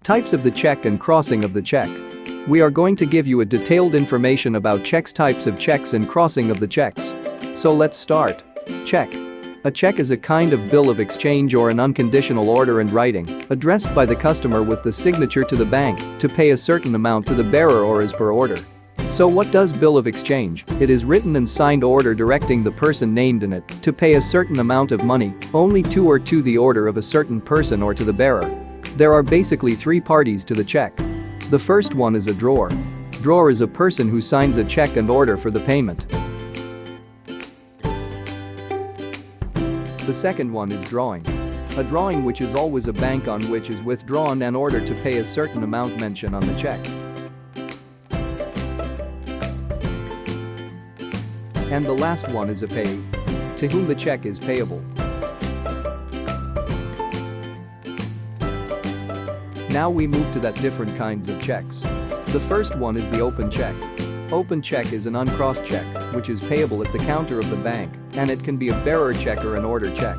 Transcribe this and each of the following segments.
Types of the check and crossing of the check. We are going to give you a detailed information about checks, types of checks and crossing of the checks. So let's start. Check. A check is a kind of bill of exchange or an unconditional order in writing, addressed by the customer with the signature to the bank to pay a certain amount to the bearer or as per order. So what does bill of exchange? It is written and signed order directing the person named in it to pay a certain amount of money, only to or to the order of a certain person or to the bearer. There are basically three parties to the check. The first one is a drawer. Drawer is a person who signs a check and order for the payment. The second one is drawing. A drawing, which is always a bank on which is withdrawn an order to pay a certain amount mentioned on the check. And the last one is a payee, to whom the check is payable. Now we move to that different kinds of checks. The first one is the open check. Open check is an uncrossed check, which is payable at the counter of the bank, and it can be a bearer check or an order check.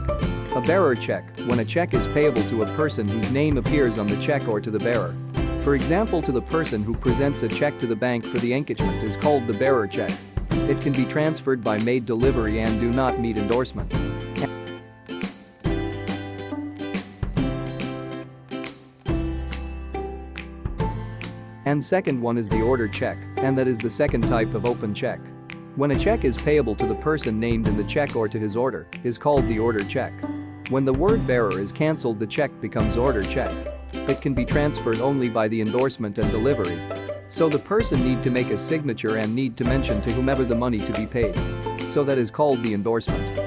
A bearer check, when a check is payable to a person whose name appears on the check or to the bearer. For example, to the person who presents a check to the bank for the encashment is called the bearer check. It can be transferred by maid delivery and do not need endorsement. And second one is the order check, and that is the second type of open check. When a check is payable to the person named in the check or to his order, is called the order check. When the word bearer is cancelled, the check becomes order check. It can be transferred only by the endorsement and delivery. So the person need to make a signature and need to mention to whomever the money to be paid. So that is called the endorsement.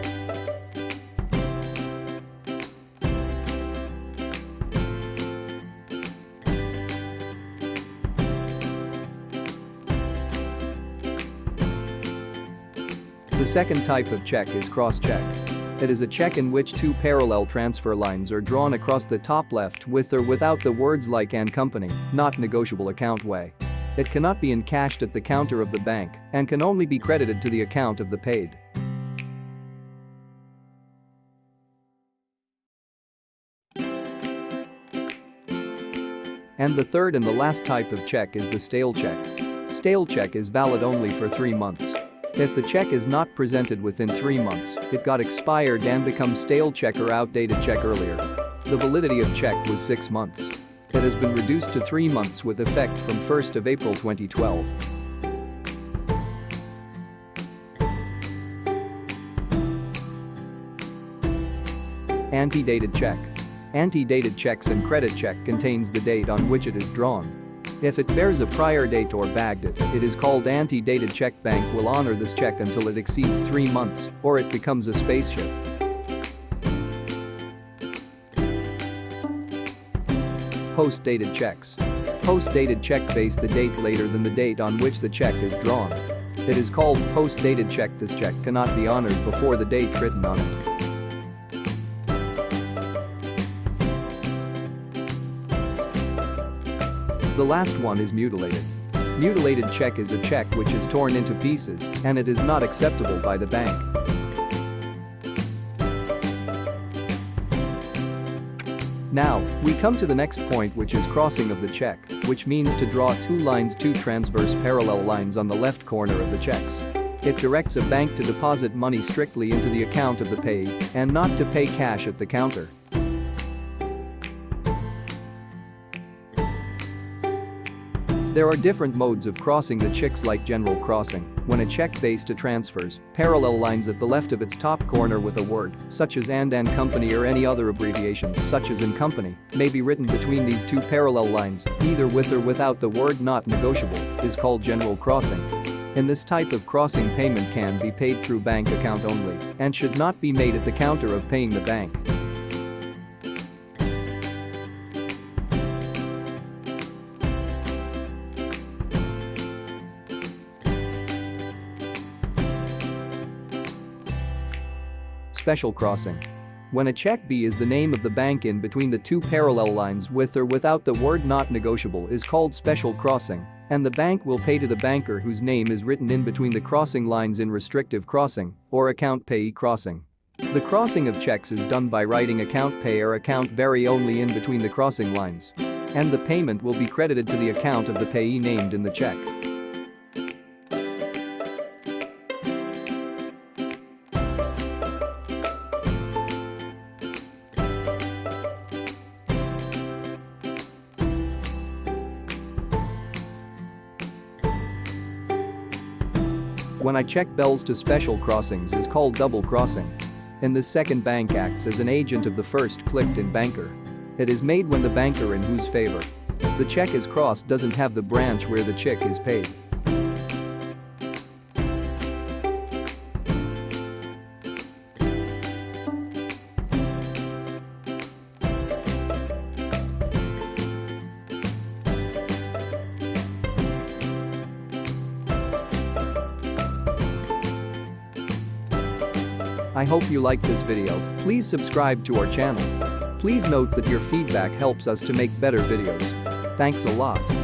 The second type of check is cross-check. It is a check in which two parallel transfer lines are drawn across the top left with or without the words like and company, not negotiable account way. It cannot be encashed at the counter of the bank and can only be credited to the account of the paid. And the third and the last type of check is the stale check. Stale check is valid only for 3 months. If the check is not presented within 3 months, it got expired and becomes stale check or outdated check earlier. The validity of check was 6 months. It has been reduced to 3 months with effect from 1st of April 2012. Antedated check. Antedated checks and credit check contains the date on which it is drawn. If it bears a prior date or bagged it is called antedated check. Bank will honor this check until it exceeds 3 months or it becomes a spaceship. Post-dated checks. Post-dated check base the date later than the date on which the check is drawn. It is called post-dated check. This check cannot be honored before the date written on it. The last one is mutilated. Mutilated check is a check which is torn into pieces and it is not acceptable by the bank. Now, we come to the next point, which is crossing of the check, which means to draw two transverse parallel lines on the left corner of the checks. It directs a bank to deposit money strictly into the account of the paid and not to pay cash at the counter. There are different modes of crossing the checks, like general crossing, when a check base to transfers parallel lines at the left of its top corner with a word, such as and company, or any other abbreviations such as in company, may be written between these two parallel lines, either with or without the word not negotiable, is called general crossing. In this type of crossing, payment can be paid through bank account only and should not be made at the counter of paying the bank. Special crossing. When a check B is the name of the bank in between the two parallel lines with or without the word not negotiable is called special crossing, and the bank will pay to the banker whose name is written in between the crossing lines in restrictive crossing or account payee crossing. The crossing of checks is done by writing account pay or account vary only in between the crossing lines. and the payment will be credited to the account of the payee named in the check. When I check bells to special crossings is called double crossing. And the second bank acts as an agent of the first clicked-in banker. It is made when the banker in whose favor the check is crossed doesn't have the branch where the check is paid. I hope you liked this video. Please subscribe to our channel. Please note that your feedback helps us to make better videos. Thanks a lot.